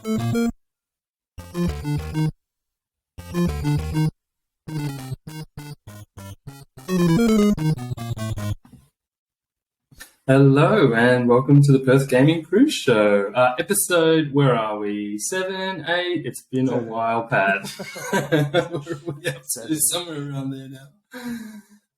Hello and welcome to the Perth Gaming Cruise Show. Episode, where are we? 7, 8? It's been a while, Pat. Somewhere around there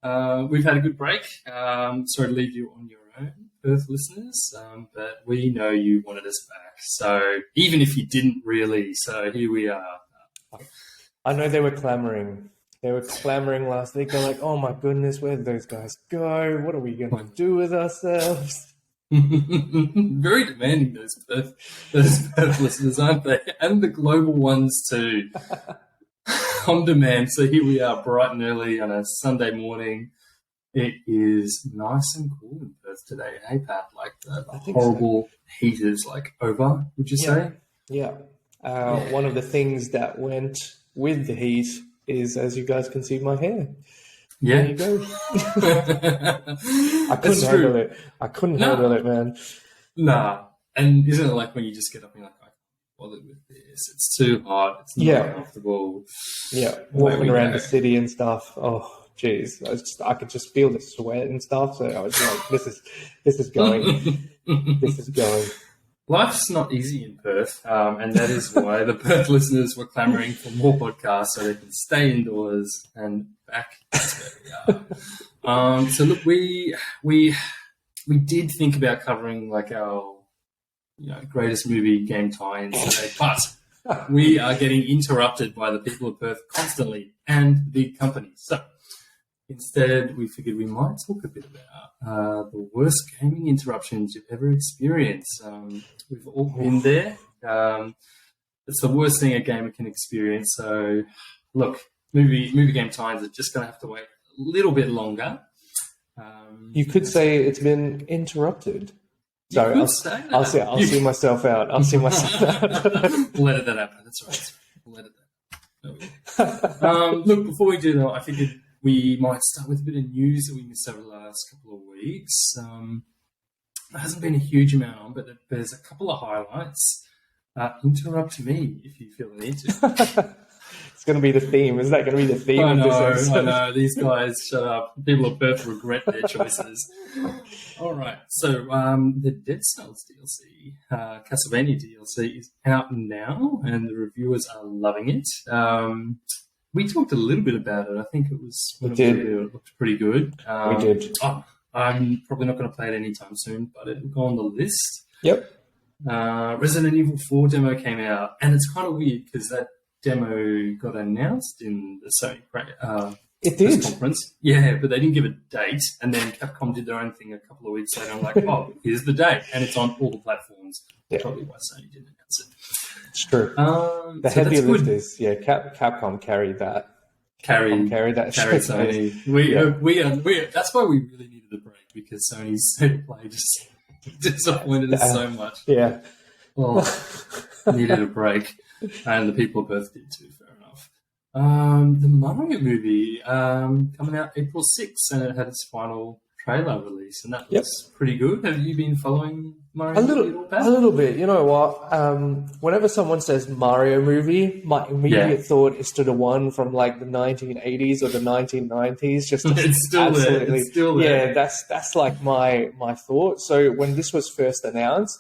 now. We've had a good break. Sorry to leave you on your own, Perth listeners, but we know you wanted us back. So even if you didn't really, so here we are. I know they were clamoring. They were clamoring last week. They're like, oh my goodness, where did those guys go? What are we going to do with ourselves? Very demanding, those Perth listeners, aren't they? And the global ones too. On demand. So here we are, bright and early on a Sunday morning. It is nice and cool in Perth today. Hey, Pat, like the horrible heat is like over, would you say? Yeah. One of the things that went with the heat is, as you guys can see, my hair. Yeah. There you go. I couldn't handle it. I couldn't handle it, man. Nah. And isn't it like when you just get up and you're like, I can't bother with this. It's too hot. It's not comfortable. Yeah. Walking around the city and stuff. Oh, geez. I could just feel the sweat and stuff. So I was like, this is going. This is going. Life's not easy in Perth, and that is why the Perth listeners were clamouring for more podcasts so they can stay indoors and back. That's where we are. So look, we did think about covering like our greatest movie game tie-ins today, but we are getting interrupted by the people of Perth constantly and the big companies. So instead, we figured we might talk a bit about the worst gaming interruptions you've ever experienced. We've all been there. It's the worst thing a gamer can experience. So, look, movie game times are just going to have to wait a little bit longer. You could say it's been interrupted. Sorry, I'll see myself out. I'll see myself out. We'll edit that out. That's right. We'll edit that out. Look, before we do that, I figured we might start with a bit of news that we missed over the last couple of weeks. There hasn't been a huge amount on, but there's a couple of highlights. Interrupt me if you feel the need to. It's going to be the theme. Is that going to be the theme of this episode? I know. These guys, shut up. People of Perth regret their choices. All right. So the Dead Cells DLC, Castlevania DLC, is out now, and the reviewers are loving it. We talked a little bit about it. I think it was when it looked pretty good. We did. I'm probably not going to play it anytime soon, but it will go on the list. Yep. Resident Evil 4 demo came out, and it's kind of weird because that demo got announced in the Sony press conference. Yeah, but they didn't give a date, and then Capcom did their own thing a couple of weeks later. I'm like, oh, here's the date, and it's on all the platforms. That's probably why Sony didn't announce it. It's true. The heavy lifters, Capcom carried that. Carried Sony. We that's why we really needed a break, because Sony's state of play just disappointed us so much. Yeah. Well, needed a break, and the people of Perth did too. Fair enough. The Mario movie coming out April 6th, and it had its final trailer release, and that looks pretty good. Have you been following Mario a little bit? You know what? Whenever someone says Mario movie, my immediate thought is to the one from like the 1980s or the 1990s. Just it's still there. It's still there. Yeah, that's like my thought. So when this was first announced,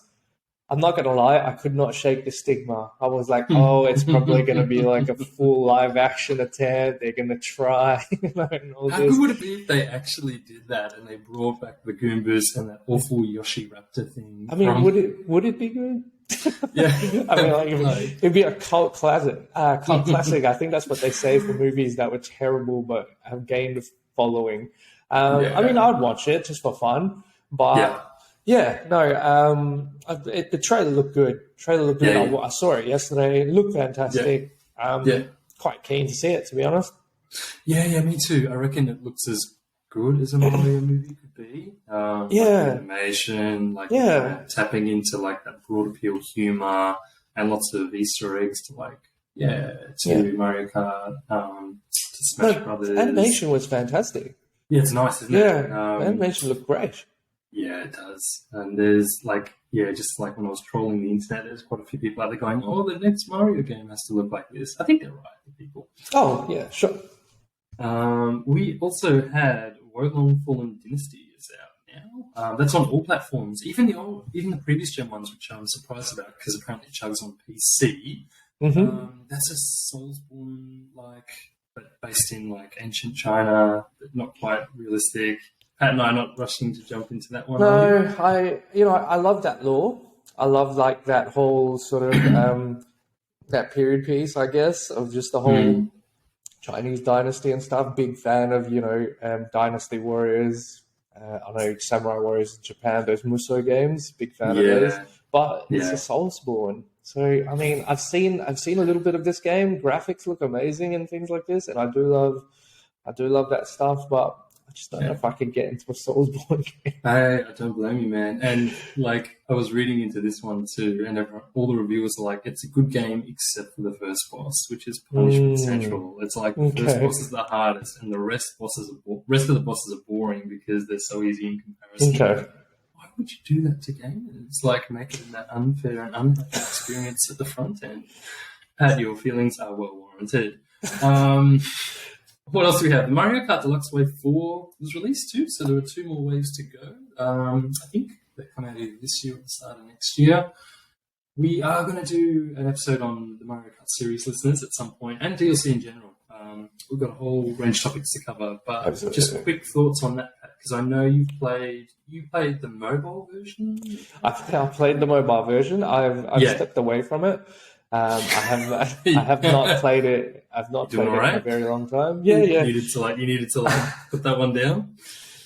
I'm not going to lie, I could not shake the stigma. I was like, oh, it's probably going to be like a full live action attempt. They're going to try. And all How good would it be if they actually did that and they brought back the Goombas and that awful Yoshi Raptor thing? I mean, would it be good? Yeah. I mean, it'd be a cult classic. I think that's what they say for movies that were terrible but have gained a following. I mean, I'd watch it just for fun, but... Yeah, no, the trailer looked good. I saw it yesterday. It looked fantastic. Quite keen to see it, to be honest. Yeah, me too. I reckon it looks as good as a Mario movie could be. Like animation, tapping into like that broad appeal humor and lots of Easter eggs to Mario Kart, to Smash Brothers. Animation was fantastic. Yeah, it's nice, isn't it? Yeah, animation looked great. Yeah, it does. And there's like just like when I was trolling the internet, there's quite a few people out there going, "Oh, the next Mario game has to look like this." I think they're right, the people. Oh yeah, sure. We also had Wolong Fallen Dynasty is out now. That's on all platforms, even the previous gen ones, which I'm surprised about because apparently it chugs on PC. That's a Soulsborne but based in like ancient China, but not quite realistic. Pat and I are not rushing to jump into that one. No, I love that lore. I love like that whole sort of that period piece, I guess, of just the whole Chinese dynasty and stuff. Big fan of Dynasty Warriors. I know Samurai Warriors in Japan. Those Musou games. Big fan of those. But it's a Soulsborne. So I mean, I've seen a little bit of this game. Graphics look amazing and things like this, and I do love that stuff. But I just don't know if I could get into a Soulsborne game. I don't blame you, man. And like I was reading into this one too, and all the reviewers are like, it's a good game except for the first boss, which is Punishment Central. It's like the first boss is the hardest, and the rest of the bosses are boring because they're so easy in comparison. Okay. Why would you do that to gamers? It's like making that unfair and unhappy experience at the front end. Pat, your feelings are well warranted. What else do we have? Mario Kart Deluxe Wave 4 was released too, so there were 2 more waves to go. I think they come out either this year or the start of next year. We are going to do an episode on the Mario Kart series, listeners, at some point, and DLC in general. We've got a whole range of topics to cover, but just quick thoughts on that, because I know you played the mobile version. I played the mobile version. I've stepped away from it. I have not played it. I've not played it in a very long time. Yeah. You needed to put that one down.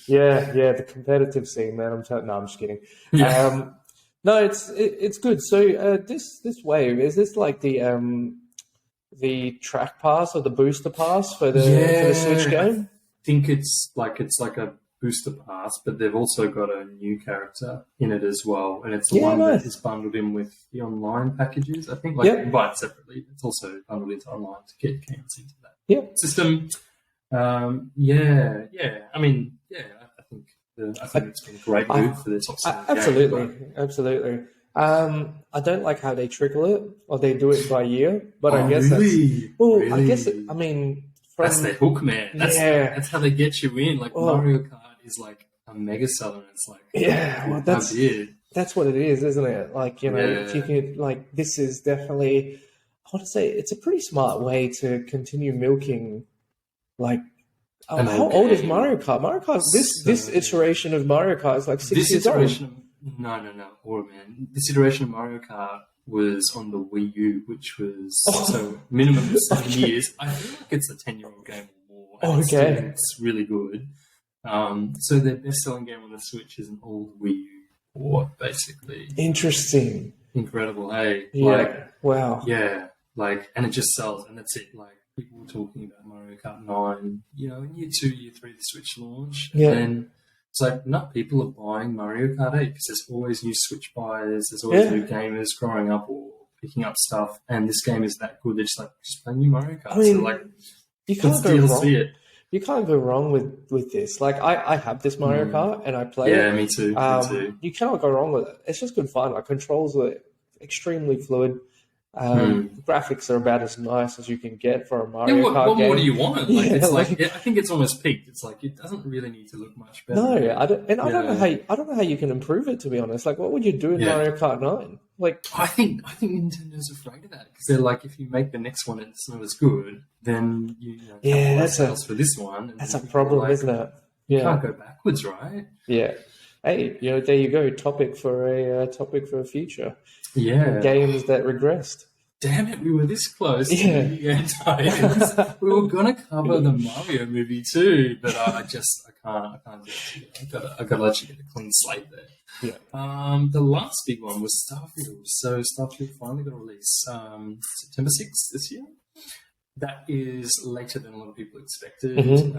Yeah. The competitive scene, man. I'm just kidding. Yeah. No, it's good. So this wave, is this like the track pass or the booster pass for the Switch game? I think it's like a booster pass, but they've also got a new character in it as well, and it's the one that is bundled in with the online packages. I think you buy it separately. It's also bundled into online to get games into that system. I think it's been a great move for the top game. Absolutely. I don't like how they trickle it, or they do it by year, but I guess that's their hook, man. That's how they get you in. Like Mario Kart is like a mega seller. It's like that's what it is, isn't it? Like if you can, this is definitely, I want to say, it's a pretty smart way to continue milking. How old is Mario Kart? Mario Kart. This iteration of Mario Kart is like 6 years old. No, man. This iteration of Mario Kart was on the Wii U, which was so minimum 7 years. I feel like it's a 10-year-old game or more. It's really good. So their best-selling game on the Switch is an old Wii U port, basically. Interesting. Incredible, hey? Yeah. Wow. Yeah. And it just sells, and that's it. People were talking about Mario Kart 9, in year 2, year 3, the Switch launch. And then it's like, no, people are buying Mario Kart 8 because there's always new Switch buyers, there's always new gamers growing up or picking up stuff, and this game is that good. They're just play new Mario Kart. You can't go wrong. You can't go wrong with this. I have this Mario Kart and I play it. Yeah, me too. You cannot go wrong with it. It's just good fun. Controls are extremely fluid. The graphics are about as nice as you can get for a Mario Kart game. What more do you want? I think it's almost peaked. It's like it doesn't really need to look much better. No, I don't know how you can improve it. To be honest, what would you do in Mario Kart 9? I think Nintendo's afraid of that because they're like, if you make the next one and it's not as good, then that's sales for this one. And that's a problem, isn't it? You can't go backwards, right? Yeah. Hey, there you go. Topic for a future. Yeah. Games that regressed. Damn it, we were this close to the end. We were going to cover the Mario movie too, but I can't do it. I've got to let you get a clean slate there. Yeah. The last big one was Starfield. So Starfield finally got a release September 6th this year. That is later than a lot of people expected.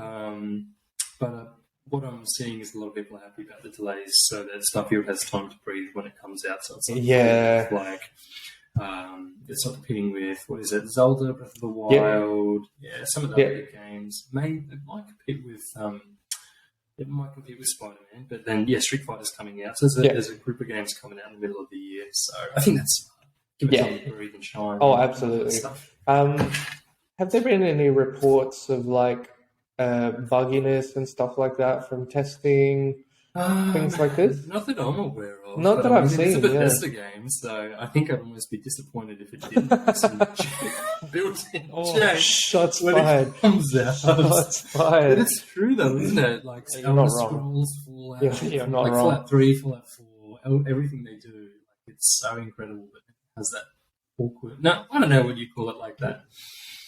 But what I'm seeing is a lot of people are happy about the delays, so that Starfield has time to breathe when it comes out. So it's it's not competing with Zelda, Breath of the Wild, some of the other games. It might compete with it might compete with Spider-Man, but then Street Fighter's coming out, so there's a group of games coming out in the middle of the year. So I think that's give it time to breathe and shine. Oh, absolutely. Have there been any reports of like bugginess and stuff like that from testing? Things like this? Not that I'm aware of. Not that I've seen. It's a Bethesda game, so I think I'd almost be disappointed if it didn't have some built-in change. Shots when fired. It comes out. Shots fired. But it's true though, isn't it? Like Elder Scrolls, Fallout, you're not like wrong. Fallout 3, Fallout 4, everything they do, like, it's so incredible, but it has that awkward. No, I don't know what you call it like that.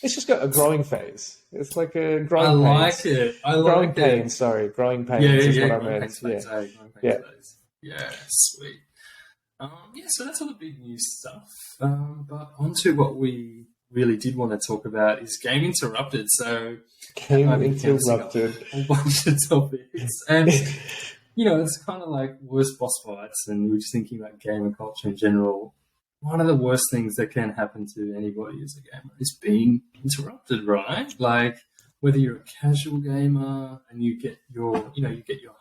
It's just got a growing phase. It's like a growing I like pains. it. Growing pains, sorry. Growing pains is what I meant. Yeah, sweet. So that's all the big news stuff. But on to what we really did want to talk about is Game Interrupted. So Game Interrupted. A bunch of topics. And, it's kind of like worst boss fights, and we were just thinking about gamer culture in general. One of the worst things that can happen to anybody as a gamer is being interrupted, right? Like, whether you're a casual gamer and you get your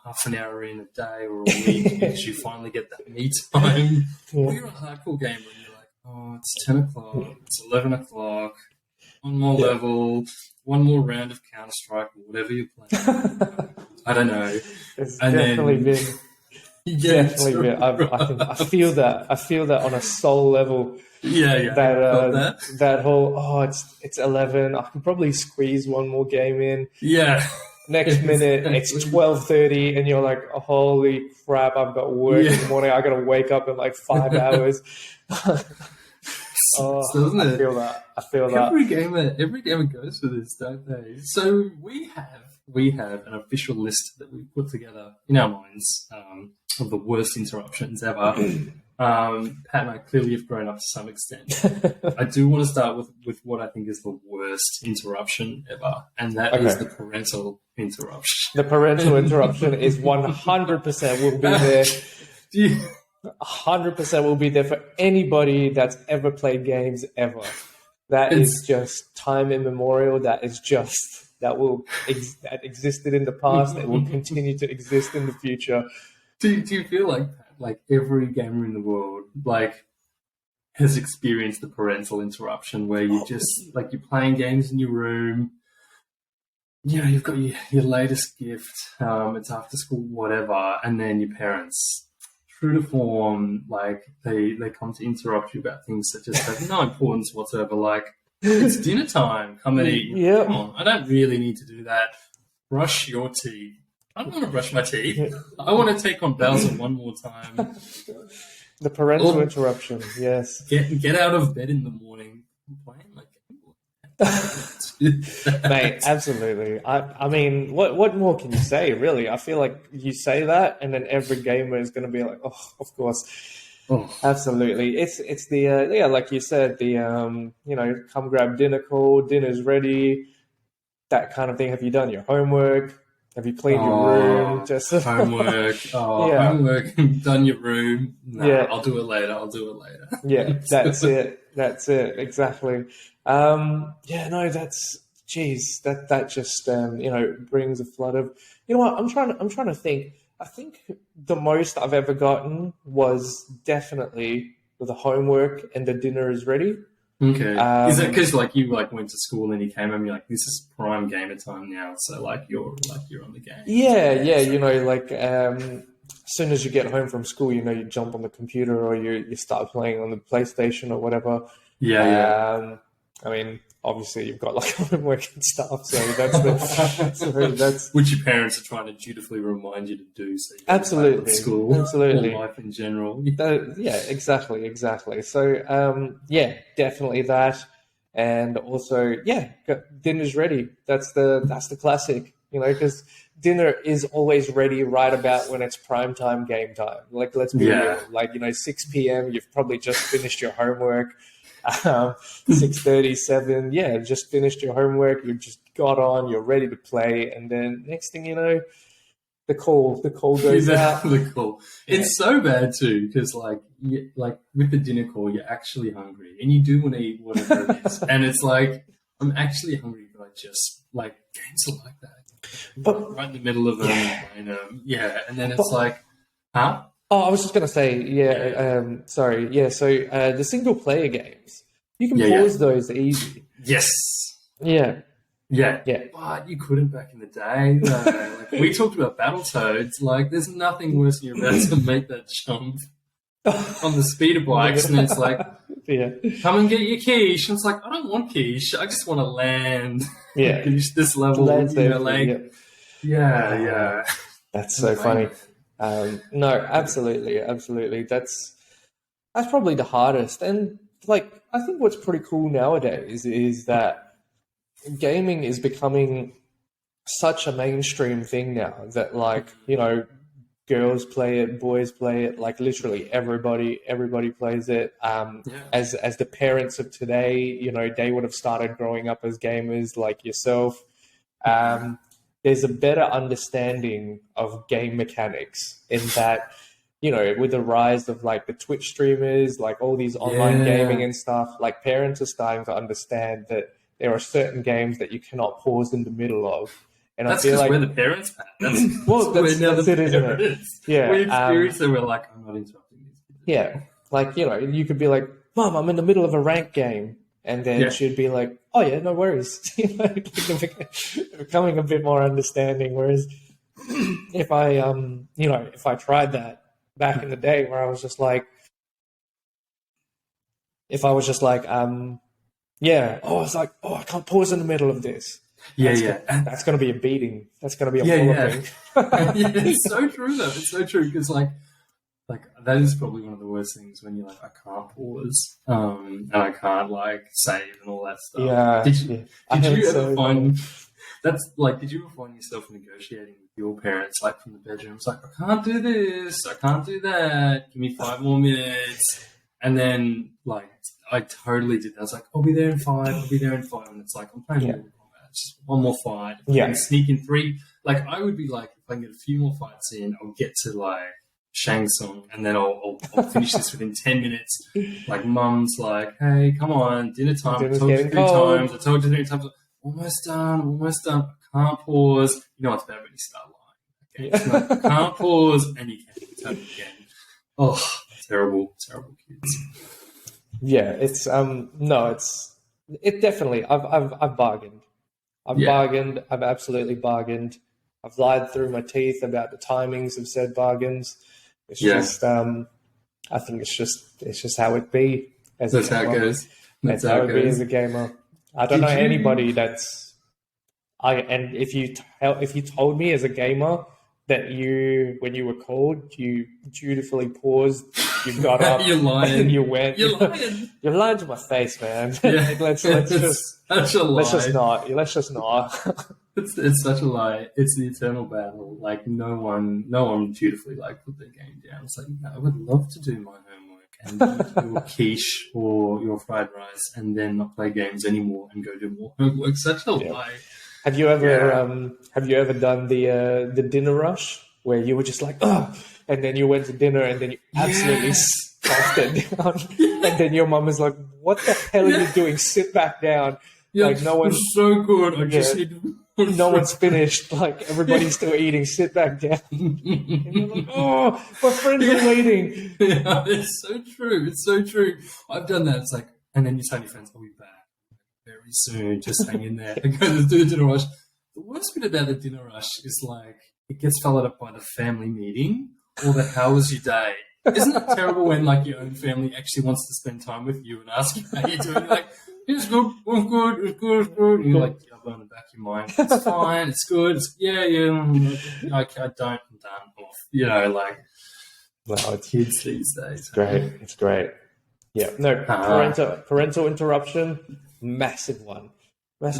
half an hour in a day or a week because you finally get that me time, or you're a hardcore gamer and you're like, oh, it's 10 o'clock, it's 11 o'clock, one more level, one more round of Counter-Strike or whatever you're playing. I don't know. It's definitely been... Definitely, I feel that. I feel that on a soul level. Yeah. That whole it's 11. I can probably squeeze one more game in. Yeah. Next minute it's 12:30, and you're like, oh, holy crap! I've got work in the morning. I got to wake up in like 5 hours. Doesn't it? I feel that. Every gamer goes through this, don't they? So we have an official list that we put together in our minds of the worst interruptions ever. Pat and I clearly have grown up to some extent. I do want to start with what I think is the worst interruption ever, and that is the parental interruption. The parental interruption is 100% will be there. 100% will be there for anybody that's ever played games ever. That is just time immemorial. That existed in the past. It will continue to exist in the future. Do you feel like every gamer in the world has experienced the parental interruption where you just you're playing games in your room, you've got your latest gift, it's after school, whatever, and then your parents, true to form, they come to interrupt you about things that just have no importance whatsoever, like it's dinner time, come and eat. Yep. Come on, I don't really need to do that. Brush your teeth. I don't want to brush my teeth. I want to take on Bowser one more time. The parental interruption, yes. Get out of bed in the morning and play my game. Mate, absolutely. I mean, what more can you say, really? I feel like you say that, and then every gamer is going to be like, oh, of course. Oh. Absolutely. It's the, like you said, the, come grab dinner call, dinner's ready, that kind of thing. Have you done your homework? Have you cleaned your room? Just homework. Homework. Done your room. No, I'll do it later. Yeah, that's it. That's it. Exactly. That just brings a flood of. You know what? I'm trying to think. I think the most I've ever gotten was definitely the homework and the dinner is ready. Okay. Is it because you went to school and you came home, you're like, this is prime gamer time now, so you're on the game. Yeah. As soon as you get home from school, you jump on the computer or you start playing on the PlayStation or whatever. Yeah. I mean, obviously you've got homework and stuff, so that's which your parents are trying to dutifully remind you to do. So you absolutely, school, absolutely, life in general. Exactly. So, definitely that, and also, dinner's ready. That's the classic, because dinner is always ready right about when it's prime time, game time. Let's be real. 6 p.m. You've probably just finished your homework. 6:37, just finished your homework, you've just got on, you're ready to play, and then next thing you know, the call goes out. The call. It's so bad too, because with the dinner call, you're actually hungry, and you do want to eat whatever it is, and it's I'm actually hungry, but I just games are like that. But right in the middle of them, and then it's like, huh? Oh, I was just going to say, sorry. Yeah, so the single player games, you can pause those easy. Yes. Yeah. Yeah. Yeah. But you couldn't back in the day, though. Like, we talked about Battletoads. Like, there's nothing worse than you're about to make that jump on the speeder bikes, and it's like, come and get your quiche. And it's like, I don't want quiche. I just want to land. Yeah. Finish this level. Yeah. That's so funny. No, absolutely. That's probably the hardest. And like, I think what's pretty cool nowadays is that gaming is becoming such a mainstream thing now that, like, you know, girls play it, boys play it, like literally everybody plays it. As the parents of today, you know, they would have started growing up as gamers like yourself. There's a better understanding of game mechanics in that, you know, with the rise of like the Twitch streamers, like all these online gaming and stuff, like parents are starting to understand that there are certain games that you cannot pause in the middle of. And that's I feel like we're the parents, Pat. That's it, isn't it? Yeah. We experience it, we're like, I'm not interrupting these kids. Yeah. Like, you know, you could be like, Mom, I'm in the middle of a ranked game. And then she'd be like, oh, yeah, no worries. Becoming a bit more understanding. Whereas if I tried that back in the day where I was just like, it's like, I can't pause in the middle of this. That's going to be a beating. That's going to be a walloping. It's so true, though. It's so true because, like that is probably one of the worst things when you're like, I can't pause, and I can't like save and all that stuff. Yeah. Did you ever find that's like? Did you ever find yourself negotiating with your parents, like from the bedroom? It's like, I can't do this, I can't do that. Give me 5 more minutes, and then like I totally did that. I was like, I'll be there in 5. And it's like, I'm playing Mortal Kombat, just one more fight. And sneak in 3. Like I would be like, if I can get a few more fights in, I'll get to like Shang Tsung, and then I'll finish this within 10 minutes. Like, Mum's like, hey, come on, dinner time. I told you 3 times. I told you 3 times. Almost done. I can't pause. You know what's bad when you start lying. Okay? Like, I can't pause, and you can't turn it again. Oh, terrible kids. Yeah, it's it definitely. I've bargained. Bargained. I've absolutely bargained. I've lied through my teeth about the timings of said bargains. It's just, I think it's just how it be. That's how it goes. That's how it be as a gamer. I don't know anybody that's. And if you told me as a gamer that when you were called, you dutifully paused, you got up, you're lying, and you went. You're lying. You're lying to my face, man. Yeah, let's just not. It's such a lie. It's the eternal battle. Like no one dutifully like put their game down. It's like, no, I would love to do my homework and eat your quiche or your fried rice and then not play games anymore and go do more homework. Such a lie. Have you ever done the dinner rush where you were just like, oh, and then you went to dinner and then you absolutely stuffed it down, and then your mum is like, what the hell are you doing? Sit back down. Like no one's so good. I just no one's finished. Like everybody's still eating. Sit back down. And you're like, oh, my friends are waiting. Yeah, it's so true. It's so true. I've done that. It's like, and then you tell your friends, I'll be back very soon. Just hang in there and go to do the dinner rush. The worst bit about the dinner rush is like it gets followed up by the family meeting or the how was your day. Isn't it terrible when like your own family actually wants to spend time with you and ask you how you're doing? You're like, it's good, it's good, it's good, it's good. And you're like, yeah, on the back of your mind, it's fine, it's good, I don't, I'm done, off. You know, like, well, kids these days. It's great. Yeah, no, parental interruption, massive one. One.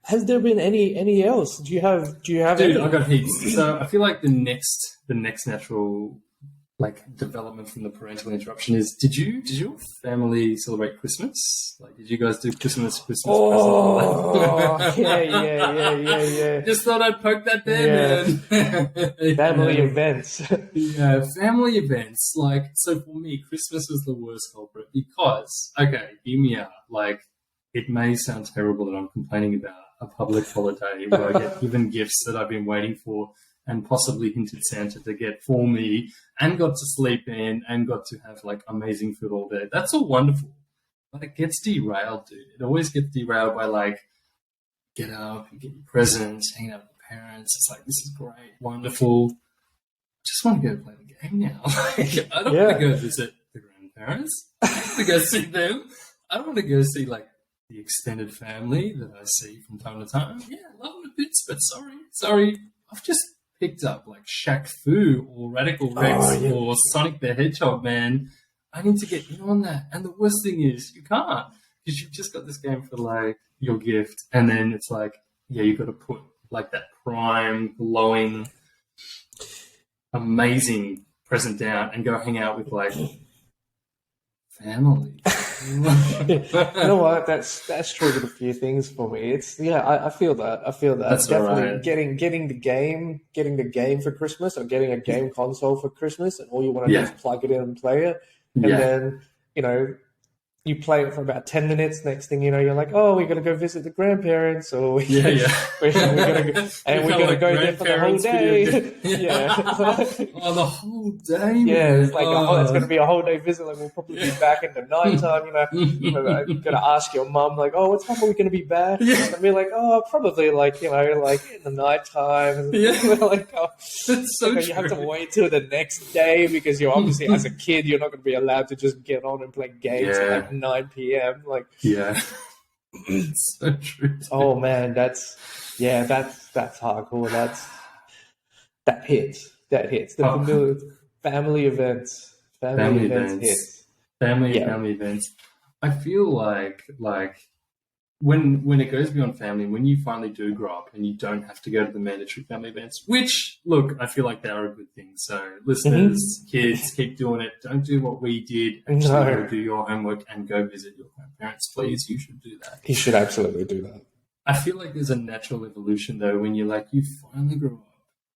Has there been any else? Do you have Dude, any? I got heaps. So I feel like the next natural like development from the parental interruption is did your family celebrate Christmas? Like did you guys do Christmas Oh yeah. Just thought I'd poke that there, man. Family events. Yeah, family events. Like so for me, Christmas was the worst culprit because hear me out. Like it may sound terrible that I'm complaining about a public holiday where I get given gifts that I've been waiting for and possibly hinted Santa to get for me and got to sleep in and got to have like amazing food all day. That's all wonderful. But it gets derailed, dude. It always gets derailed by like, get up and get your presents, hang out with the parents. It's like, this is great, wonderful. Just want to go play the game now. Like, I don't want to go visit the grandparents. I don't want to go see them. I don't want to go see like the extended family that I see from time to time. Yeah, I love them a bit, but sorry. I've just picked up like Shaq Fu or Radical Rex or Sonic the Hedgehog, man. I need to get in on that. And the worst thing is you can't, because you've just got this game for like your gift, and then it's like, yeah, you've got to put like that prime, glowing, amazing present down and go hang out with like family. You know what? That's triggered a few things for me. It's I feel that. That's definitely right. getting the game for Christmas, or getting a game console for Christmas, and all you want to do is plug it in and play it, and then you play it for about 10 minutes. Next thing you know, you're like, oh, we're going to go visit the grandparents, or we're going to go, and we're going to go there for the whole day. Oh, the whole day. Yeah, it's like it's going to be a whole day visit. Like, we'll probably be back in the nighttime. You're going to ask your mum, like, oh, what time are we going to be back? And be like, oh, probably like in the nighttime. And like, oh, that's so true. You have to wait till the next day, because you're obviously, as a kid, you're not going to be allowed to just get on and play games at like 9 p.m. Like, it's so true. Oh man, that's hardcore. That hits. The family events. Family events. Family events. I feel like when it goes beyond family, when you finally do grow up and you don't have to go to the mandatory family events, which, look, I feel like they are a good thing. So listeners, kids, keep doing it. Don't do what we did. Actually, go do your homework and go visit your grandparents, please. You should do that. You should absolutely do that. I feel like there's a natural evolution, though, when you're like, you finally grow up,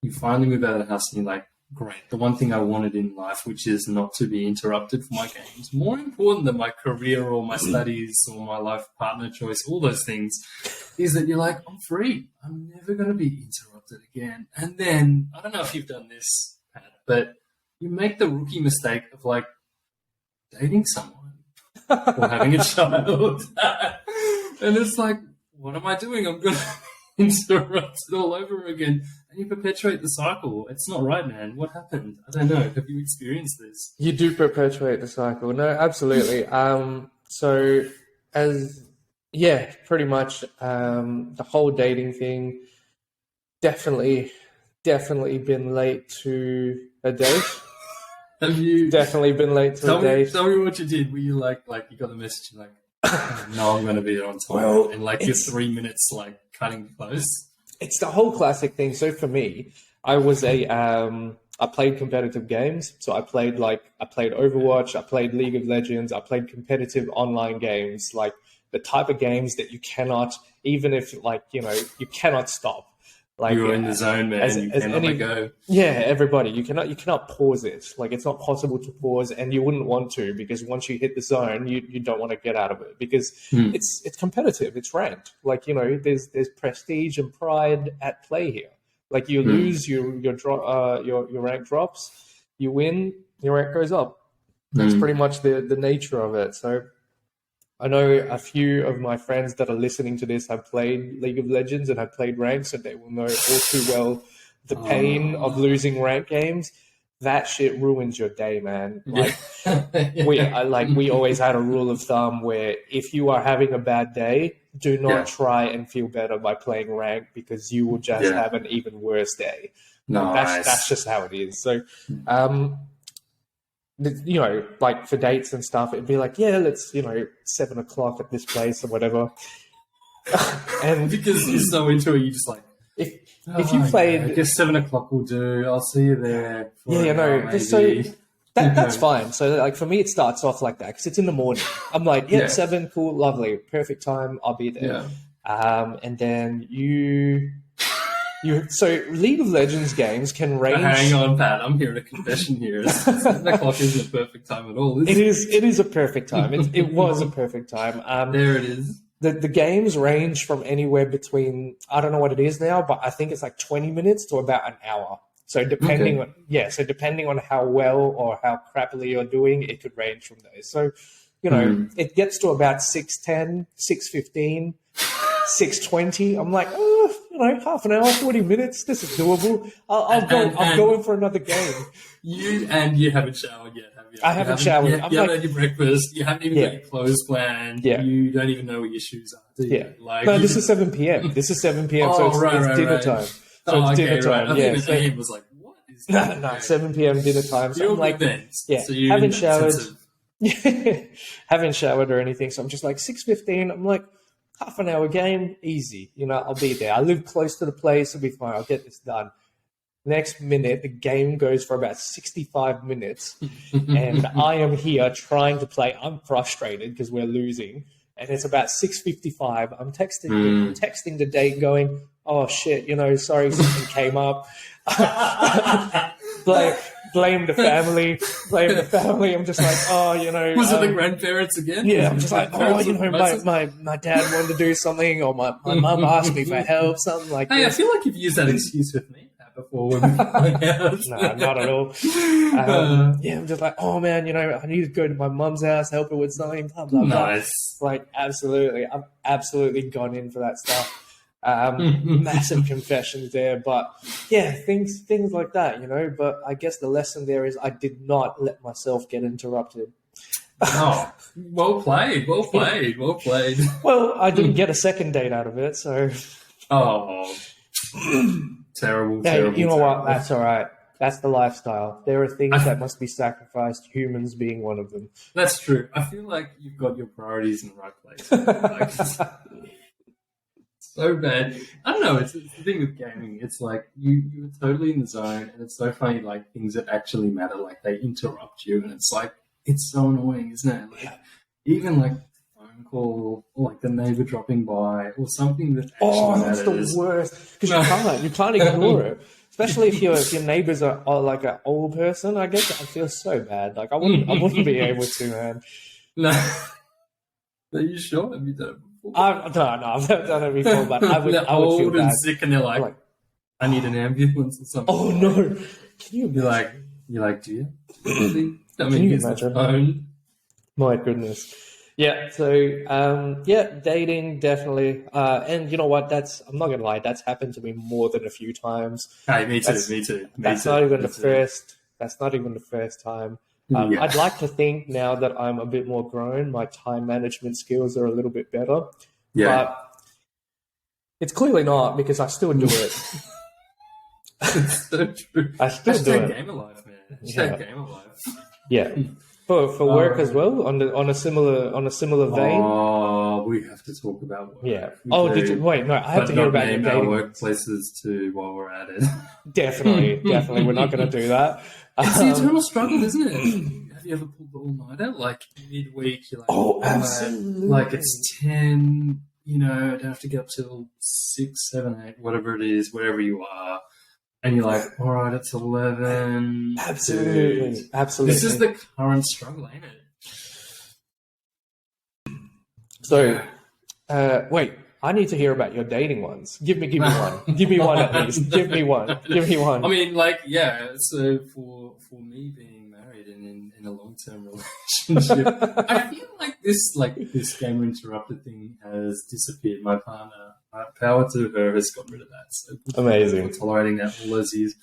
you finally move out of the house, and you're like, great, the one thing I wanted in life, which is not to be interrupted for my games, more important than my career or my studies or my life partner choice, all those things, is that you're like, I'm free. I'm never going to be interrupted again. And then, I don't know if you've done this, Pat, but you make the rookie mistake of like dating someone or having a child. And it's like, what am I doing? I'm going to interrupt it all over again. And you perpetuate the cycle. It's not right, man. What happened? I don't know. Have you experienced this? You do perpetuate the cycle. No, absolutely. Pretty much the whole dating thing, definitely been late to a date. Have you definitely been late to a date? Tell me what you did. Were you like you got the message, you're like, oh, no, I'm going to be there on time, and like you're 3 minutes like cutting close? It's the whole classic thing. So for me, I was I played competitive games. So I played Overwatch, I played League of Legends, I played competitive online games, like the type of games that you cannot, even if you cannot stop. Like, you're in the zone, man. You cannot let go. Yeah, everybody. You cannot pause it. Like, it's not possible to pause, and you wouldn't want to, because once you hit the zone, you don't want to get out of it, because it's competitive. It's ranked. Like, there's prestige and pride at play here. Like, you lose, your rank drops. You win, your rank goes up. That's pretty much the nature of it. So I know a few of my friends that are listening to this have played League of Legends and have played ranks, and they will know all too well the pain of losing rank games. That shit ruins your day, man. Like, we always had a rule of thumb where if you are having a bad day, do not try and feel better by playing rank, because you will just have an even worse day. Nice. That's just how it is. So, like for dates and stuff, it'd be like, let's, 7 o'clock at this place or whatever. And because you're so into it, you just like, if you played, I guess 7 o'clock will do. I'll see you there. So that's fine. So like for me, it starts off like that, because it's in the morning. I'm like, 7, cool, lovely, perfect time. I'll be there. And then so League of Legends games can range. Hang on, Pat. I'm hearing a confession here. 7 o'clock isn't a perfect time at all. It is a perfect time. It was a perfect time. There it is. The games range from anywhere between, I don't know what it is now, but I think it's like 20 minutes to about an hour. So depending on how well or how crappily you're doing, it could range from those. So, it gets to about 6:10, 6:15, 6:20. I'm like, half an hour, 40 minutes. This is doable. I'll go in for another game. You haven't showered yet, have you? I haven't showered. You haven't had your breakfast. You haven't even got your clothes planned. Yeah. You don't even know what your shoes are, do you? Yeah. No, this is 7 p.m. This is 7 p.m. So it's dinner time. So it's dinner time. I think the name was like, what is that? No, 7 p.m. dinner time. So I'm like, so haven't showered. Haven't showered or anything. So I'm just like 6:15. I'm like, half an hour game, easy. I'll be there. I live close to the place. It'll be fine. I'll get this done. Next minute, the game goes for about 65 minutes, and I am here trying to play. I'm frustrated because we're losing, and it's about 6:55. I'm texting the date going, oh, shit, sorry, something came up. Blame the family. I'm just like, Was it the grandparents again? Yeah, I'm just like, my dad wanted to do something, or my mum asked me for help, something like that. Hey, I feel like you've used that excuse with me before when we hung out. No, not at all. I'm just like, oh man, I need to go to my mum's house, help her with something, blah, blah, blah. Nice. Like, absolutely. I've absolutely gone in for that stuff. Massive confessions there, but yeah, things like that, but I guess the lesson there is I did not let myself get interrupted. Oh, well played. Well, I didn't get a second date out of it, so. Oh. Terrible. You know what? That's all right. That's the lifestyle. There are things that must be sacrificed, humans being one of them. That's true. I feel like you've got your priorities in the right place. So bad. I don't know. It's the thing with gaming. It's like you're totally in the zone, and it's so funny. Like things that actually matter, like they interrupt you, and it's like it's so annoying, isn't it? Like even like phone call, or like the neighbor dropping by, or something that actually matters. That's the worst because you can't ignore it. Especially if your neighbors are like an old person. I guess I feel so bad. Like I wouldn't be able to, man. No. Are you sure? Have you done it before? I've never done it before, but I would old feel bad. And sick, and they're like, I need an ambulance or something. Oh no! Can you imagine? You're like, do you? Really? Can you imagine? My goodness. Yeah. So dating definitely, and you know what? I'm not gonna lie. That's happened to me more than a few times. Hey, me too. That's not even the first time. I'd like to think now that I'm a bit more grown, my time management skills are a little bit better. Yeah. But it's clearly not because I still do it. It's so true. I still do it. Game alive, man. Game alive. Yeah. For work as well, on a similar vein. Oh, we have to talk about work. Yeah. Did you? Wait, no, I have to hear about your dating. Our workplaces too while we're at it. Definitely. We're not going to do that. It's the eternal struggle, isn't it? Have you ever pulled the all-nighter? Like midweek, you're like, absolutely. Like it's 10. I don't have to get up till 6, 7, 8, whatever it is, wherever you are. And you're like, all right, it's 11. Absolutely. Dude. Absolutely. This is the current struggle, ain't it? So, wait, I need to hear about your dating ones. Give me one. Give me one at least. Give me one. I mean, so for me being married and in a long-term relationship, I feel like this gamer interrupted thing has disappeared. My partner, power to her, has got rid of that. So amazing. For tolerating that all those years.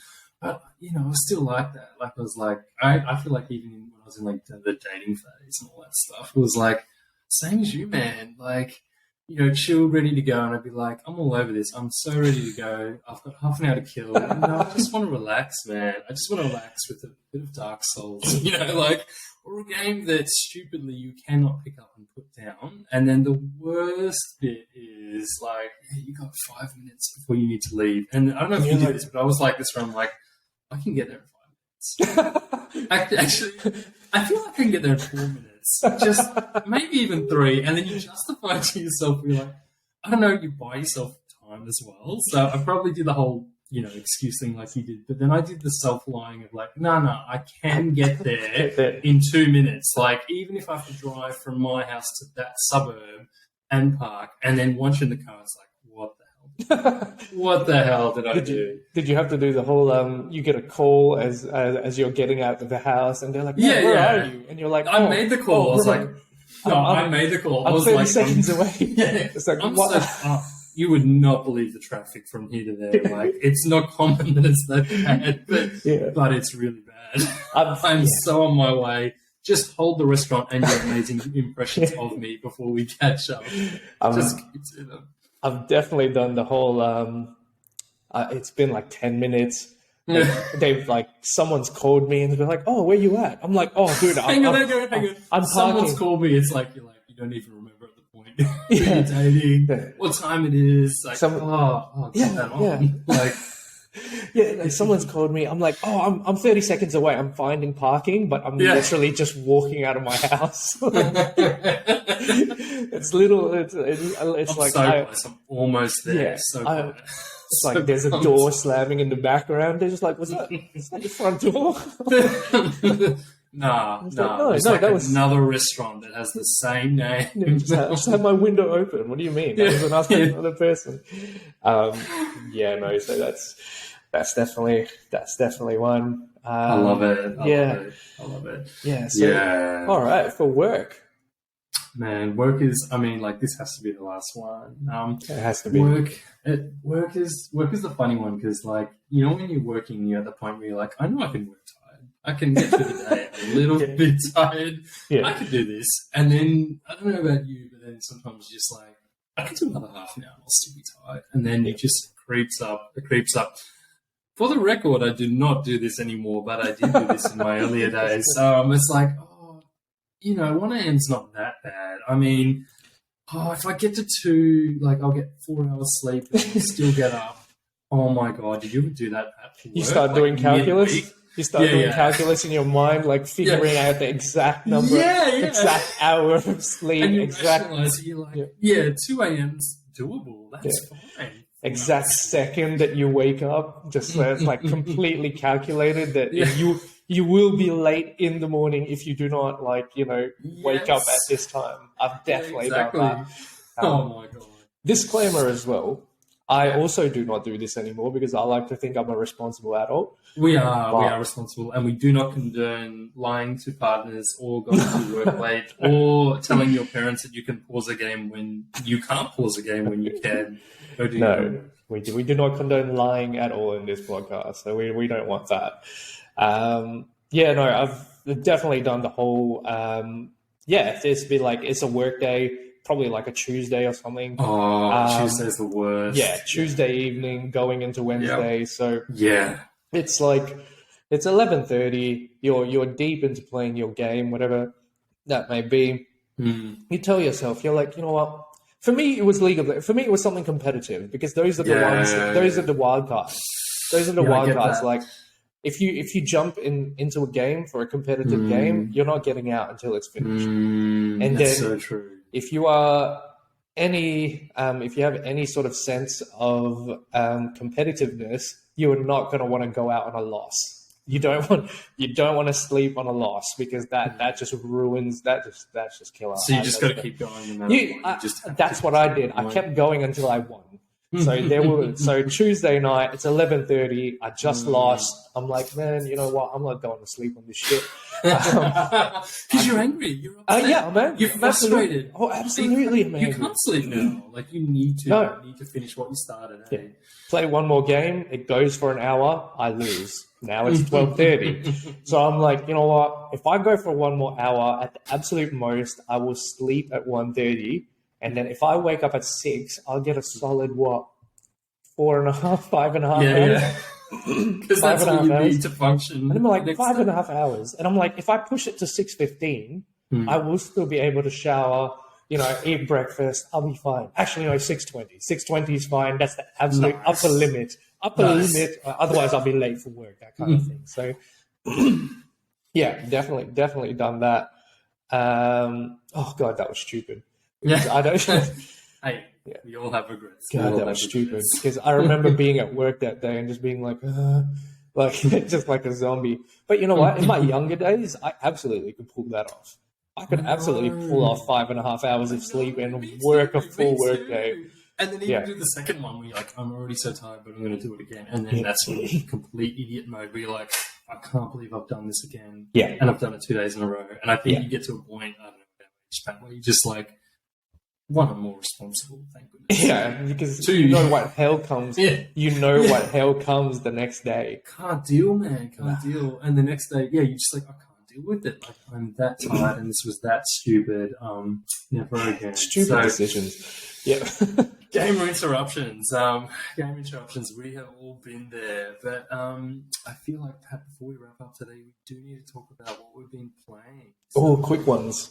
But, I was still like that. Like, I was like, I feel like even when I was in like the dating phase and all that stuff, it was like, same as you, man. Like, chilled, ready to go. And I'd be like, I'm all over this. I'm so ready to go. I've got half an hour to kill. I just want to relax, man. I just want to relax with a bit of Dark Souls, or a game that stupidly you cannot pick up and put down. And then the worst bit is like, you got 5 minutes before you need to leave. And I don't know if you did this, but I was like this where I'm like, I can get there in 5 minutes. Actually, I feel like I can get there in 4 minutes. Just maybe even 3. And then you justify to yourself, you're like, I don't know, you buy yourself time as well. So I probably did the whole, excuse thing like you did. But then I did the self-lying of like, no, I can get there in 2 minutes. Like, even if I have to drive from my house to that suburb, and park, and then once you're in the car, it's like, what the hell? What the hell did I do? Did you have to do the whole? You get a call as you're getting out of the house, and they're like, "Where are you?" And you're like, I made the call. I was like, I made the call. I was 30 like, seconds away. Yeah, It's like, I'm what? so, you would not believe the traffic from here to there. Like, it's not common that it's that bad, but it's really bad. I'm so on my way. Just hold the restaurant and your amazing impressions of me before we catch up. Just keep to them. I've definitely done the whole. It's been like 10 minutes. They've like someone's called me and they're like, "Oh, where you at?" I'm like, "Oh, dude, hang on. Someone's called me. It's like you don't even remember at the point. You're dating. What time it is? Like, like someone's called me. I'm like, "Oh, I'm 30 seconds away. I'm finding parking, but I'm literally just walking out of my house." It's little. It's I'm like so close. I'm almost there. It's like there's a door slamming in the background. They're just like, is that your front door? No. Like, that was another restaurant that has the same name. Just have my window open. What do you mean? I was another person. So that's definitely one. I love it. I love it. Yeah. So, all right, for work. Man, work is. I mean, like this has to be the last one. It has to be. Work is the funny one because, like, you know, when you're working, you're at the point where you're like, I know I can work tired. I can get through the day a little bit tired. Yeah. I can do this. And then I don't know about you, but then sometimes you're just like, I can do another half an hour and I'll still be tired. And then it just creeps up. It creeps up. For the record, I do not do this anymore, but I did do this in my earlier days. It's like, 1 a.m.'s not that bad. I mean, if I get to 2, like I'll get 4 hours sleep and I'll still get up. Oh my God, did you ever do that? You start doing calculus? Midweek? You start doing calculus in your mind, like figuring out the exact number, exact hour of sleep. And you rationalize, you're like, 2 a.m.'s doable. That's fine. Exact second that you wake up, just like completely calculated that you will be late in the morning if you do not wake up at this time. I've definitely done that. Oh my God. Disclaimer as well. I also do not do this anymore because I like to think I'm a responsible adult. We are responsible, and we do not condone lying to partners or going to work late or telling your parents that you can pause a game when you can't pause a game when you can. We do not condone lying at all in this podcast, so we don't want that. I've definitely done the whole. It's been like it's a work day, probably like a Tuesday or something. Tuesday's the worst. Yeah, Tuesday evening going into Wednesday. Yep. So it's like it's 11:30. You're deep into playing your game, whatever that may be. You tell yourself, you're like, you know what? For me, it was League of Legends. For me, it was something competitive because those are the ones. Those are the wild cards. Those are the wild cards. That. Like if you jump into a game for a competitive game, you're not getting out until it's finished. And that's then so true. If you are if you have any sort of sense of competitiveness, you are not going to want to go out on a loss. You don't want to sleep on a loss because that just ruins that's just killer. So you just got to keep going. No matter what. That's what I did. I kept going until I won. So Tuesday night, it's 11:30. I just lost. I'm like, man, you know what? I'm not going to sleep on this shit. Because you're angry. You're upset. Man. You're frustrated. Oh, absolutely, man. You can't sleep now. Like you need to finish what you started. Play one more game. It goes for an hour. I lose. Now it's 12:30. So I'm like, you know what? If I go for one more hour, at the absolute most, I will sleep at 1:30. And then if I wake up at 6, I'll get a solid, 4.5, 5.5 hours? Because that's what you need to function. And I'm like, 5.5 hours. And I'm like, if I push it to 6:15, I will still be able to shower, eat breakfast. I'll be fine. Actually, no, 6:20. 6:20 is fine. That's the absolute upper limit. Otherwise, I'll be late for work, that kind of thing. So, definitely done that. Oh, God, that was stupid. Yeah, I don't. Hey, we all have regrets. God, that was stupid. Because I remember being at work that day and just being like just like a zombie. But you know what? In my younger days, I absolutely could pull that off. I could absolutely pull off 5.5 hours of sleep and work a full work day. And then even do the second one where you're like, I'm already so tired, but I'm going to do it again. And then that's when you're complete idiot mode where you're like, I can't believe I've done this again. Yeah. And I've done it 2 days in a row. And I think you get to a point, I don't know, where you just like, one, I'm more responsible, thank goodness. Yeah, because you know what hell comes. You know what hell comes the next day. Can't deal, man. Can't deal. And the next day, you're just like, I can't deal with it. Like, I'm that tired and this was that stupid. Never again. Stupid decisions. Yeah. Gamer interruptions. Game interruptions. We have all been there. But I feel like, Pat, before we wrap up today, we do need to talk about what we've been playing. So, quick ones.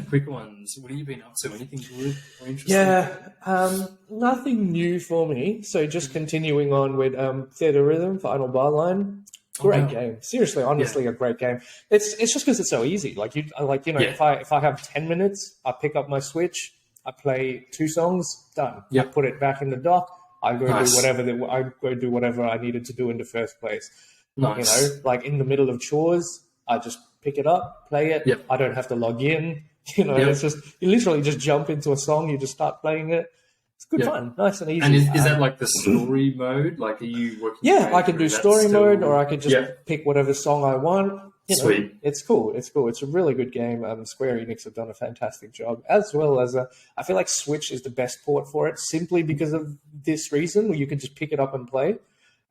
Quick ones. What have you been up to? Anything good or interesting? Yeah, nothing new for me. So just continuing on with Theatre Rhythm, Final Bar Line. Great game. Seriously, honestly, a great game. It's just because it's so easy. If I have 10 minutes, I pick up my Switch, I play 2 songs, done. I put it back in the dock. I go do whatever I needed to do in the first place. Nice. You know, like in the middle of chores, I just pick it up, play it. I don't have to log in. You know, it's just you literally just jump into a song, you just start playing it. It's good fun, nice and easy. And is that like the story mode? Like, are you working? Yeah, I can do story mode, or I could just pick whatever song I want. You know, Sweet. It's cool. It's cool. It's a really good game. Square Enix have done a fantastic job, as well as I feel like Switch is the best port for it, simply because of this reason, where you can just pick it up and play.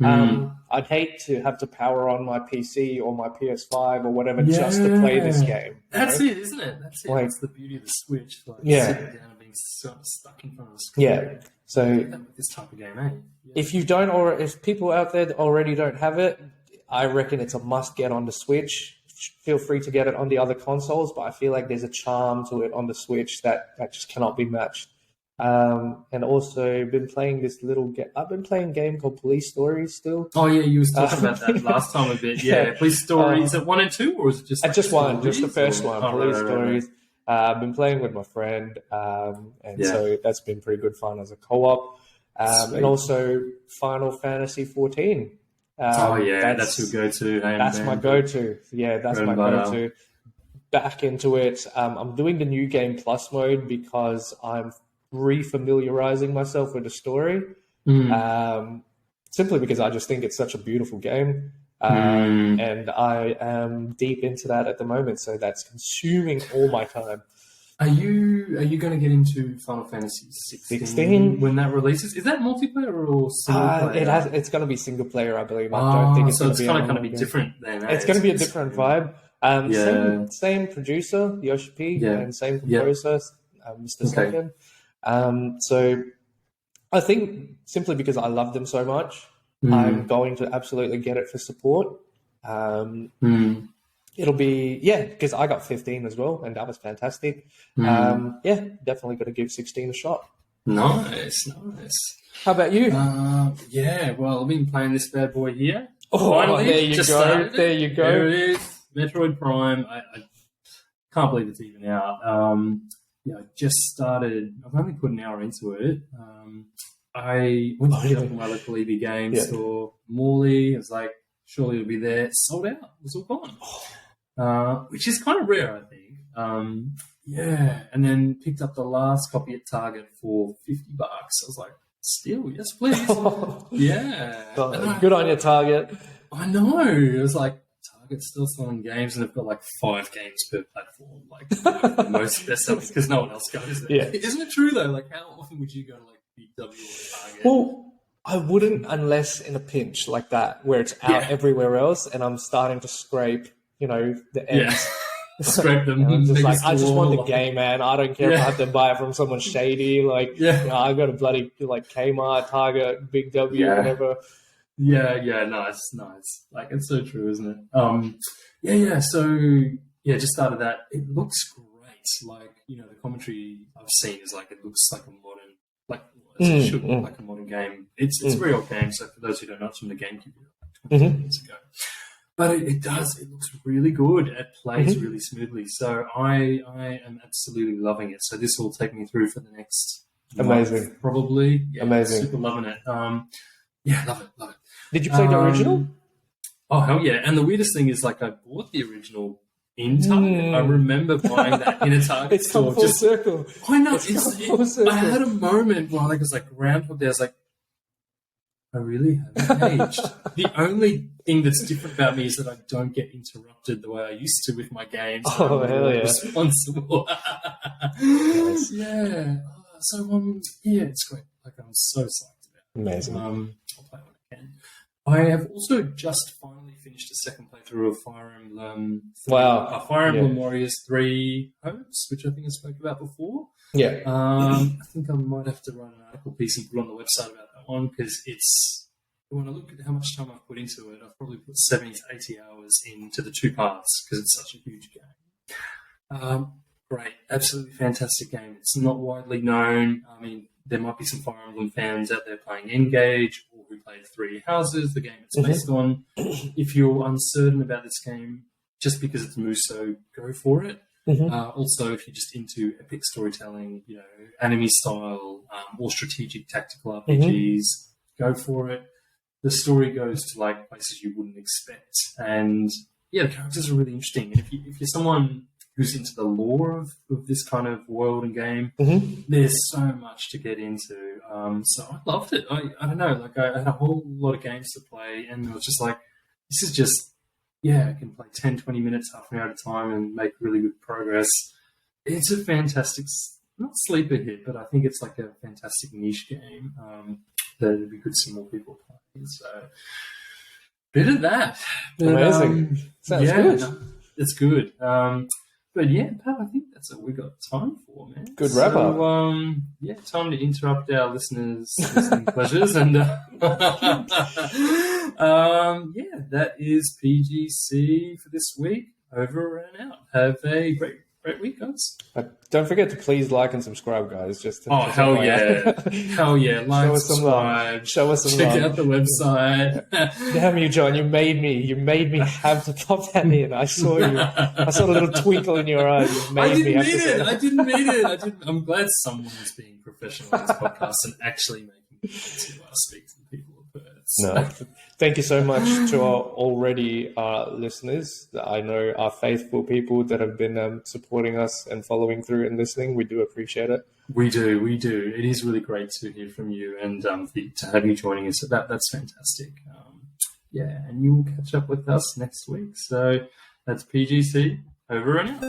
I'd hate to have to power on my PC or my PS5 or whatever just to play this game. That's it, isn't it? That's it. Like, that's the beauty of the Switch. Like, sitting down and being sort of stuck in front of the screen. Yeah. So this type of game, eh? Yeah. If you don't, or if people out there already don't have it, I reckon it's a must get on the Switch. Feel free to get it on the other consoles, but I feel like there's a charm to it on the Switch that just cannot be matched. And also been playing this little game. I've been playing a game called Police Stories still. Oh yeah, you was talking about that last time a bit. Yeah, Police Stories. Is it 1 and 2, or is it just just one, just the first one? Police Stories. Right. I've been playing with my friend, so that's been pretty good fun as a co-op. And also Final Fantasy 14. That's your go-to. That's my go-to. Yeah, that's my go-to. Back into it. I'm doing the New Game Plus mode because I'm re-familiarizing myself with the story. Simply because I just think it's such a beautiful game. And I am deep into that at the moment, so that's consuming all my time. Are you going to get into Final Fantasy 16 when that releases? Is that multiplayer or single player? It's going to be single player, I believe. I don't think it's so. It's going to be different then. It's going to be a different vibe. Same producer, Yoshi P, and same composer, Mr. Second. So I think simply because I love them so much, I'm going to absolutely get it for support. It'll be, because I got 15 as well, and that was fantastic. Definitely got to give 16 a shot. Nice. How about you? Well, I've been playing this bad boy here. Finally, there you go. There you go. There it is. Metroid Prime. I can't believe it's even out. I just started. I've only put an hour into it. I went to pick up my local EB Game store, Morley. I was like, surely it'll be there. It's sold out. It was all gone. Which is kind of rare, I think. And then picked up the last copy at Target for $50. I was like, steal, yes, please. Good on your Target. I know. It was like, Target's still selling games, and they've got like 5 games per platform, like most bestsellers, because no one else goes there. Isn't it true though? Like, how often would you go to like BW or Target? Well, I wouldn't unless in a pinch like that, where it's out everywhere else, and I'm starting to scrape, the ends. Scrape them. I'm just like, I just want the game, man. I don't care if I have to buy it from someone shady. Like, I go to bloody like Kmart, Target, Big W, whatever. Nice. Like, it's so true, isn't it? So just started that. It looks great. Like, the commentary I've seen is like, it looks like a modern, like, it should look like a modern game. It's a very old game, so for those who don't know, it's from the GameCube, like 20 years ago. But it looks really good. It plays really smoothly. So I am absolutely loving it. So this will take me through for the next month, probably. Amazing. Super loving it. Love it. Did you play the original? Oh, hell yeah. And the weirdest thing is, like, I bought the original in Target. I remember buying that in a Target It's store. come full circle. I know. Full circle. I had a moment while I was like Groundhog Day. I was like, I really haven't aged. The only thing that's different about me is that I don't get interrupted the way I used to with my games. Oh, hell yeah. Responsible. Nice. Yeah. So, yeah, it's great. Like, I'm so psyched about it. Amazing. I'll play when I can. I have also just finally finished a second playthrough of Fire Emblem. Fire Emblem Warriors 3 Hopes, which I think I spoke about before. Yeah. I think I might have to write an article piece and put on the website about that one, because it's, when I look at how much time I've put into it, I've probably put 70 to 80 hours into the 2 parts, because it's such a huge game. Great, absolutely fantastic game. It's not widely known. I mean, there might be some Fire Emblem fans out there playing Engage, or who played Three Houses, the game it's based on. If you're uncertain about this game, just because it's Muso, go for it. Also, if you're just into epic storytelling, anime style, or strategic tactical RPGs, go for it. The story goes to like places you wouldn't expect, and the characters are really interesting. And if you're someone who's into the lore of this kind of world and game, there's so much to get into. So I loved it. I don't know, like I had a whole lot of games to play, and I was just like, this is just, I can play 10, 20 minutes, half an hour at a time and make really good progress. It's a fantastic, not sleeper hit, but I think it's like a fantastic niche game that it'd be good to see more people playing. So, bit of that. Amazing. Sounds good. No, it's good. But yeah, Pat, I think that's what we got time for, man. Good wrap up. Time to interrupt our listeners' listening pleasures, and that is PGC for this week. Over and out. Have a great week, guys. Don't forget to please like and subscribe, guys. Hell yeah! Like, subscribe. Show us some love. Check love. out the website. Damn you, John! You made me have to pop that in. I saw you. I saw a little twinkle in your eye. I didn't mean it. I'm glad someone was being professional in this podcast and actually making me to speak to the people of Perth. No, thank you so much to our already listeners. I know our faithful people that have been supporting us and following through and listening. We do appreciate it. We do. It is really great to hear from you and to have you joining us. That's fantastic. And you will catch up with us next week. So that's PGC. Over and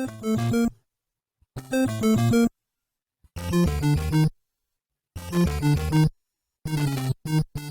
out.